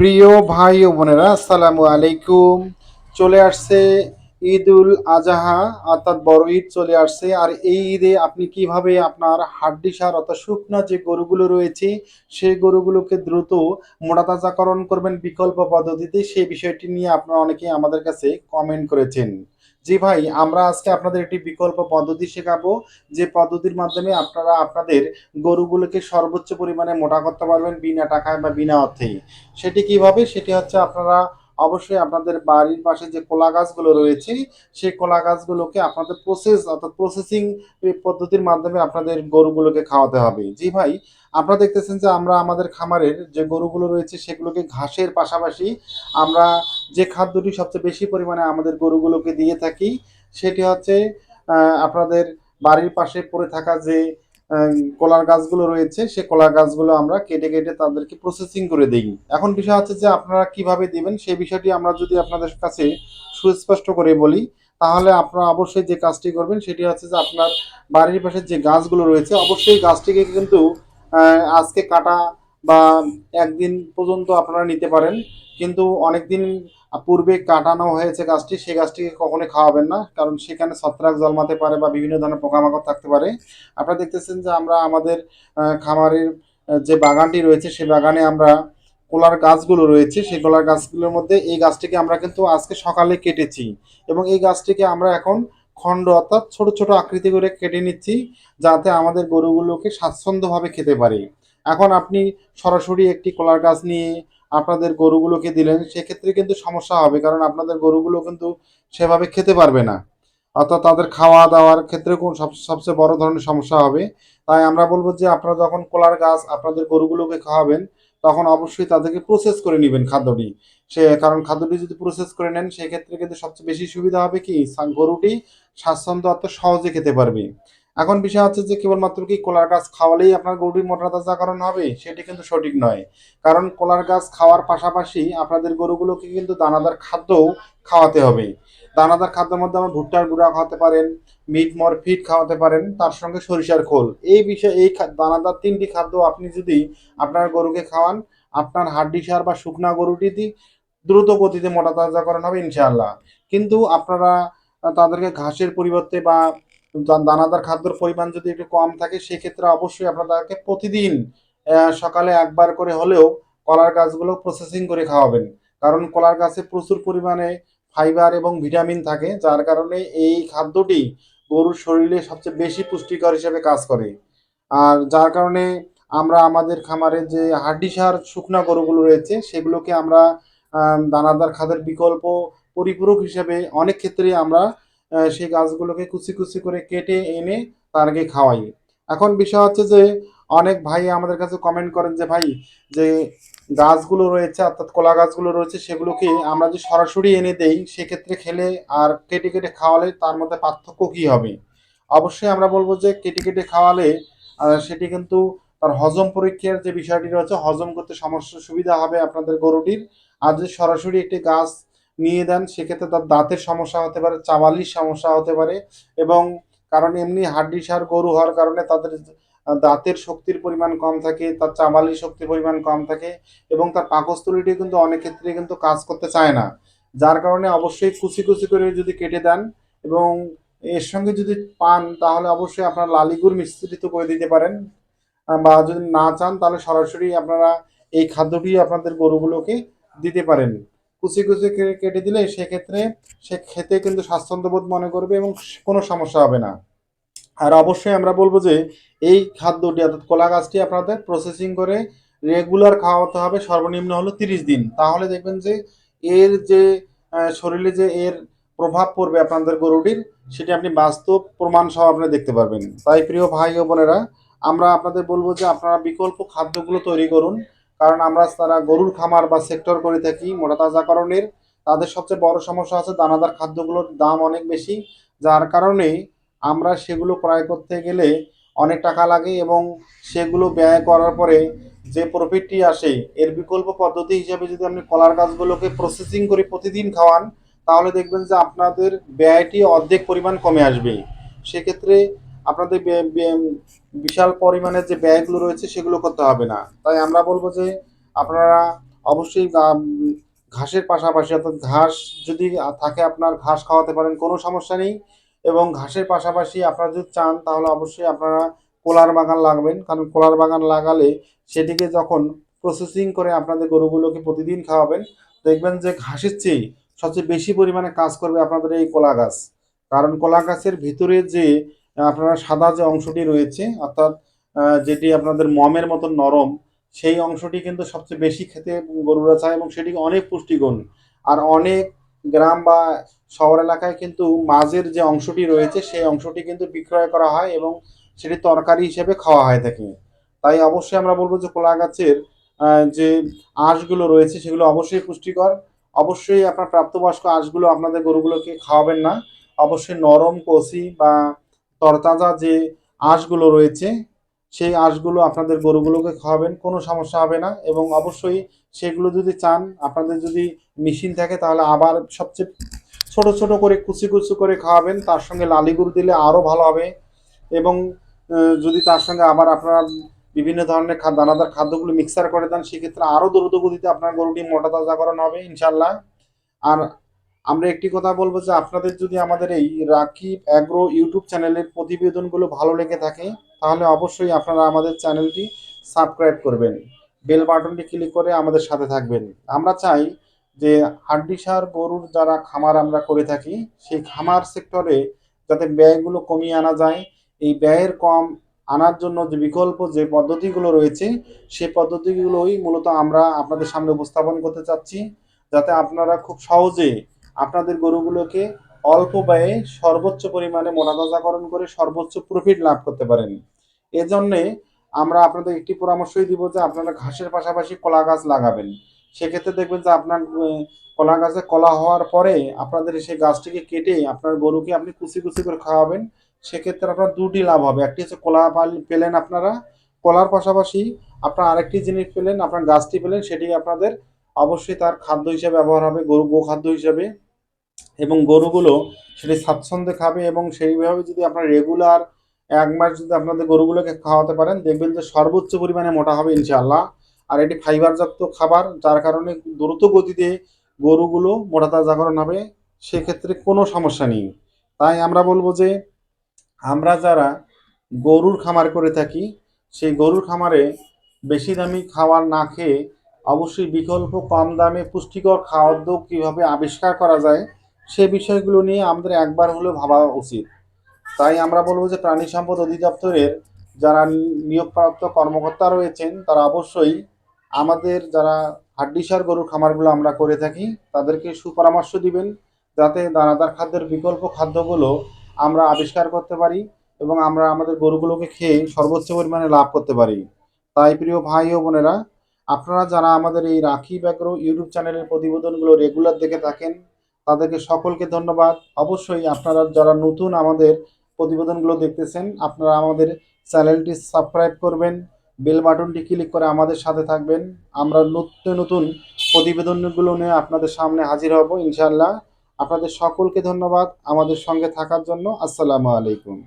প্রিয় ভাই ও বোনেরা, আসসালামু আলাইকুম। চলে আসছে ঈদুল আজহা, অর্থাৎ বড় ঈদ চলে আসছে। আর এই ঈদে আপনি কিভাবে আপনার হাড্ডিসার অর্থাৎ শুকনা যে গরুগুলো রয়েছে সেই গরুগুলোকে দ্রুত মোটাতাজাকরণ করবেন বিকল্প পদ্ধতিতে, সেই বিষয়টি নিয়ে আপনারা অনেকেই আমাদের কাছে কমেন্ট করেছেন। জি ভাই, আমরা আজকে আপনাদের একটি বিকল্প পদ্ধতি শেখাবো, যে পদ্ধতির মাধ্যমে আপনারা আপনাদের গরুগুলোকে সর্বোচ্চ পরিমাণে মোটা করতে পারবেন বিনা টাকায় বা বিনা অর্থেই। সেটি কিভাবে? সেটি হচ্ছে আপনারা অবশ্যই আপনাদের বাড়ির পাশে যে কলা গাছগুলো রয়েছে সেই কলা গাছগুলোকে আপনাদের অর্থাৎ প্রসেসিং পদ্ধতির মাধ্যমে আপনাদের গরুগুলোকে খাওয়াতে হবে। জি ভাই, আপনারা দেখতেছেন যে আমরা আমাদের খামারের যে গরুগুলো রয়েছে সেগুলোকে ঘাসের পাশাপাশি আমরা যে খাদ্যটি সবচেয়ে বেশি পরিমাণে আমাদের গরুগুলোকে দিয়ে থাকি সেটি হচ্ছে আপনাদের বাড়ির পাশে পড়ে থাকা যে কলার গাছগুলো রয়েছে সেই কলার গাছগুলো আমরা কেটে কেটে তাদেরকে প্রসেসিং করে দিই। এখন বিষয় হচ্ছে যে আপনারা কিভাবে দিবেন সেই বিষয়টি আমরা যদি আপনাদের কাছে সুস্পষ্ট করে বলি, তাহলে আপনারা অবশ্যই যে কাজটি করবেন সেটি হচ্ছে যে আপনার বাড়ির পাশে যে গাছগুলো রয়েছে অবশ্যই গাছটিকে কিন্তু আজকে কাটা বা একদিন পর্যন্ত আপনারা নিতে পারেন, কিন্তু অনেকদিন পূর্বে কাটানো হয়েছে গাছটি, সেই গাছটিকে কখনোই খাওয়াবেন না, কারণ সেখানে ছত্রাক জন্মাতে পারে বা বিভিন্ন ধরনের পোকামাকড় থাকতে পারে। আপনারা দেখতেছেন যে আমরা আমাদের খামারের যে বাগানটি রয়েছে সেই বাগানে আমরা কলার গাছগুলো রয়েছে সেই কলার গাছগুলোর মধ্যে এই গাছটিকে আমরা কিন্তু আজকে সকালে কেটেছি, এবং এই গাছটিকে আমরা এখন খণ্ড অর্থাৎ ছোট ছোট আকৃতি করে কেটে নিচ্ছি, যাতে আমাদের গরুগুলোকে স্বাচ্ছন্দ্যভাবে খেতে পারে। এখন আপনি সরাসরি একটি কলার গাছ নিয়ে আপনাদের গরুগুলোকে দিলেন, সেক্ষেত্রে কিন্তু সমস্যা হবে, কারণ আপনাদের গরুগুলো কিন্তু সেভাবে খেতে পারবে না, অর্থাৎ তাদের খাওয়া দাওয়ার ক্ষেত্রে কোন সবচেয়ে বড় ধরনের সমস্যা হবে। তাই আমরা বলবো যে আপনারা যখন কলার গাছ আপনাদের গরুগুলোকে খাওয়াবেন তখন অবশ্যই তাদেরকে প্রসেস করে নেবেন খাদ্যটি। কারণ খাদ্যটি যদি প্রসেস করে নেন সেক্ষেত্রে কিন্তু সবচেয়ে বেশি সুবিধা হবে কি, গরুটি স্বাচ্ছন্দ্য অর্থ সহজে খেতে পারবে। এখন বিষয় হচ্ছে যে কেবলমাত্র কি কলার গাছ খাওয়ালেই আপনার গরুটির মোটা তাজাকরণ হবে, সেটি কিন্তু সঠিক নয়। কারণ কলার গাছ খাওয়ার পাশাপাশি আপনাদের গরুগুলোকে কিন্তু দানাদার খাদ্যও খাওয়াতে হবে। দানাদার খাদ্যের মধ্যে আমরা ভুট্টার গুঁড়া খাওয়াতে পারেন, ফিড খাওয়াতে পারেন, তার সঙ্গে সরিষার খোল। এই বিষয়ে দানাদার তিনটি খাদ্য আপনি যদি আপনার গরুকে খাওয়ান, আপনার হাড্ডিসার বা শুকনা গরুটি দ্রুত গতিতে মোটা তাজাকরণ হবে ইনশাআল্লাহ। কিন্তু আপনারা তাদেরকে ঘাসের পরিবর্তে বা দানাদার খাদ্যের পরিমাণ যদি একটু কম থাকে সেক্ষেত্রে অবশ্যই আপনাদেরকে প্রতিদিন সকালে একবার করে হলেও কলার গাছগুলো প্রসেসিং করে খাওয়াবেন। কারণ কলার গাছে প্রচুর পরিমাণে ফাইবার এবং ভিটামিন থাকে, যার কারণে এই খাদ্যটি গরুর শরীরে সবচেয়ে বেশি পুষ্টিকর হিসেবে কাজ করে। আর যার কারণে আমরা আমাদের খামারে যে হাড্ডিসার শুকনা গরুগুলো রয়েছে সেগুলোকে আমরা দানাদার খাদ্যের বিকল্প পরিপূরক হিসেবে অনেক ক্ষেত্রেই আমরা সেই গাছগুলোকে কুচি কুচি করে কেটে এনে তাদেরকে খাওয়াই। এখন বিষয় হচ্ছে যে অনেক ভাই আমাদের কাছে কমেন্ট করেন যে ভাই, যে গাছগুলো রয়েছে অর্থাৎ কলা গাছগুলো রয়েছে সেগুলোকে আমরা যদি সরাসরি এনে দেই সেক্ষেত্রে খেলে আর কেটে কেটে খাওয়ালে তার মধ্যে পার্থক্য কী হবে? অবশ্যই আমরা বলবো যে কেটে কেটে খাওয়ালে সেটি কিন্তু তার হজম পরীক্ষার যে বিষয়টি রয়েছে হজম করতে সুবিধা হবে আপনাদের গরুটির। আর যদি সরাসরি একটি গাছ নিয়ে দেন সেক্ষেত্রে তার দাঁতের সমস্যা হতে পারে, চাবালির সমস্যা হতে পারে, এবং কারণ এমনি হাড্ডিসার গরু হওয়ার কারণে তাদের দাঁতের শক্তির পরিমাণ কম থাকে, তার চাবালির শক্তির পরিমাণ কম থাকে, এবং তার পাকস্থলীটি কিন্তু অনেক ক্ষেত্রে কিন্তু কাজ করতে চায় না। যার কারণে অবশ্যই কুচি কুচি করে যদি কেটে দেন এবং এর সঙ্গে যদি পান তাহলে অবশ্যই আপনারা লালি গুড় মিশ্রিত করে দিতে পারেন, বা যদি না চান তাহলে সরাসরি আপনারা এই খাদ্যটি আপনাদের গরুগুলোকে দিতে পারেন। কুচি কুচি কেটে দিলে সেক্ষেত্রে সে খেতে কিন্তু স্বাচ্ছন্দ্যবোধ মনে করবে এবং কোনো সমস্যা হবে না। আর অবশ্যই আমরা বলবো যে এই খাদ্যটি অর্থাৎ কলা গাছটি আপনাদের প্রসেসিং করে রেগুলার খাওয়াতে হবে সর্বনিম্ন হলো 30 দিন, তাহলে দেখবেন যে এর যে শরীরে যে এর প্রভাব পড়বে আপনাদের গরুটির সেটি আপনি বাস্তব প্রমাণ সহ আপনি দেখতে পারবেন। তাই প্রিয় ভাই ও বোনেরা, আমরা আপনাদের বলবো যে আপনারা বিকল্প খাদ্যগুলো তৈরি করুন, কারণ আমরা তারা গরুর খামার বা সেক্টর করে থাকি মোটা তাজাকরণের। তাদের সবচেয়ে বড় সমস্যা আছে দানাদার খাদ্যগুলোর দাম অনেক বেশি, যার কারণে আমরা সেগুলো ক্রয় করতে গেলে অনেক টাকা লাগে, এবং সেগুলো ব্যয় করার পরে যে প্রফিটটি আসে এর বিকল্প পদ্ধতি হিসেবে যদি আপনি কলার গাছগুলোকে প্রসেসিং করে প্রতিদিন খাওয়ান তাহলে দেখবেন যে আপনাদের ব্যয়টি অর্ধেক পরিমাণ কমে আসবে। সেক্ষেত্রে আপনাদের বিশাল পরিমাণের যে ব্যয়গুলো রয়েছে সেগুলো করতে হবে না। তাই আমরা বলবো যে আপনারা অবশ্যই ঘাসের পাশাপাশি অর্থাৎ ঘাস যদি থাকে আপনার ঘাস খাওয়াতে পারেন, কোনো সমস্যা নেই। এবং ঘাসের পাশাপাশি আপনারা যদি চান তাহলে অবশ্যই আপনারা কলার বাগান লাগাবেন, কারণ কলার বাগান লাগালে সেটিকে যখন প্রসেসিং করে আপনাদের গরুগুলোকে প্রতিদিন খাওয়াবেন, দেখবেন যে ঘাসের চেয়ে সবচেয়ে বেশি পরিমাণে কাজ করবে আপনাদের এই কলা গাছ। কারণ কলা গাছের ভিতরে যে আপনারা সাদা যে অংশটি রয়েছে, অর্থাৎ যেটি আপনাদের মমের মতন নরম, সেই অংশটি কিন্তু সবচেয়ে বেশি খেতে গরুরা চায় এবং সেটি অনেক পুষ্টিগুণ। আর অনেক গ্রাম বা শহর এলাকায় কিন্তু মাঝের যে অংশটি রয়েছে সেই অংশটি কিন্তু বিক্রয় করা হয় এবং সেটি তরকারি হিসেবে খাওয়া হয় থাকে। তাই অবশ্যই আমরা বলবো যে কলা গাছের যে আঁশগুলো রয়েছে সেগুলো অবশ্যই পুষ্টিকর। অবশ্যই আপনার প্রাপ্তবয়স্ক আঁশগুলো আপনাদের গরুগুলোকে খাওয়াবেন না। অবশ্যই নরম কচি বা তরতাজা যে আঁশগুলো রয়েছে সেই আঁশগুলো আপনাদের গরুগুলোকে খাওয়াবেন, কোনো সমস্যা হবে না। এবং অবশ্যই সেগুলো যদি চান, আপনাদের যদি মেশিন থাকে তাহলে আবার সবচেয়ে ছোট ছোট করে কুচি কুচি করে খাওয়াবেন, তার সঙ্গে লালি গুঁড়ো দিলে আরও ভালো হবে। এবং যদি তার সঙ্গে আবার আপনারা বিভিন্ন ধরনের দানাদার খাদ্যগুলো মিক্সার করে দেন, সেক্ষেত্রে আরও দ্রুত গতিতে আপনার গরুটি মোটা তাজাকরণ হবে ইনশাল্লাহ। আর আমরা একটি কথা বলবো যে আপনাদের যদি আমাদের এই রাকিব অ্যাগ্রো ইউটিউব চ্যানেলের প্রতিবেদনগুলো ভালো লেগে থাকে তাহলে অবশ্যই আপনারা আমাদের চ্যানেলটি সাবস্ক্রাইব করবেন, বেল বাটনটি ক্লিক করে আমাদের সাথে থাকবেন। আমরা চাই যে হাড্ডিসার গরুর যারা খামার আমরা করে থাকি সেই খামার সেক্টরে যাতে ব্যয়গুলো কমিয়ে আনা যায়। এই ব্যয়ের কম আনার জন্য যে বিকল্প যে পদ্ধতিগুলো রয়েছে সেই পদ্ধতিগুলোই মূলত আমরা আপনাদের সামনে উপস্থাপন করতে চাচ্ছি, যাতে আপনারা খুব সহজে আপনাদের গরুগুলোকে অল্প ব্যয়ে সর্বোচ্চ পরিমাণে মোটাতাজাকরণ করে সর্বোচ্চ প্রফিট লাভ করতে পারেন। এজন্যে আমরা আপনাদের একটি পরামর্শই দিব যে আপনারা ঘাসের পাশাপাশি কলা গাছ লাগাবেন। সেক্ষেত্রে দেখবেন যে আপনার কলা গাছে কলা হওয়ার পরে আপনাদের সেই গাছটিকে কেটে আপনার গরুকে আপনি কুচি কুচি করে খাওয়াবেন। সেক্ষেত্রে আপনার দুটি লাভ হবে, একটি হচ্ছে কলা পেলেন আপনারা, কলার পাশাপাশি আপনার আরেকটি জিনিস পেলেন, আপনার গাছটি পেলেন, সেটি আপনাদের অবশ্যই তার খাদ্য হিসেবে ব্যবহার হবে, গরু গোখাদ্য হিসেবে। এবং গরুগুলো সেটি স্বাচ্ছন্দ্যে খাবে এবং সেইভাবে যদি আপনার রেগুলার 1 মাস যদি আপনাদের গরুগুলোকে খাওয়াতে পারেন দেখবেন যে সর্বোচ্চ পরিমাণে মোটা হবে ইনশাআল্লাহ। আর এটি ফাইবারযুক্ত খাবার, যার কারণে দ্রুত গতিতে গরুগুলো মোটা তাজাকরণ হবে, সেক্ষেত্রে কোনো সমস্যা নেই। তাই আমরা বলবো যে আমরা যারা গরুর খামার করে থাকি সেই গরুর খামারে বেশি দামি খাবার না খেয়ে অবশ্যই বিকল্প কম দামে পুষ্টিকর খাদ্য কীভাবে আবিষ্কার করা যায় সে বিষয়গুলো নিয়ে আমাদের একবার হলেও ভাবা উচিত। তাই আমরা বলবো যে প্রাণী সম্পদ অধিদপ্তরের যারা নিয়োগপ্রাপ্ত কর্মকর্তা রয়েছেন তারা অবশ্যই আমাদের যারা হাড্ডিসার গরুর খামারগুলো আমরা করে থাকি তাদেরকে সুপরামর্শ দিবেন, যাতে দানাদার খাদ্যের বিকল্প খাদ্যগুলো আমরা আবিষ্কার করতে পারি এবং আমরা আমাদের গরুগুলোকে খেয়ে সর্বোচ্চ পরিমাণে লাভ করতে পারি। তাই প্রিয় ভাই ও বোনেরা, আপনারা যারা আমাদের এই রাকিব অ্যাগ্রো ইউটিউব চ্যানেলের প্রতিবেদনগুলো রেগুলার দেখে থাকেন তাদেরকে সকলকে ধন্যবাদ। অবশ্যই আপনারা যারা নতুন আমাদের প্রতিবেদনগুলো দেখতেছেন আপনারা আমাদের চ্যানেলটি সাবস্ক্রাইব করবেন, বেল বাটনটি ক্লিক করে আমাদের সাথে থাকবেন। আমরা নতুন নতুন প্রতিবেদনগুলো নিয়ে আপনাদের সামনে হাজির হব ইনশাআল্লাহ। আপনাদের সকলকে ধন্যবাদ আমাদের সঙ্গে থাকার জন্য। আসসালামু আলাইকুম।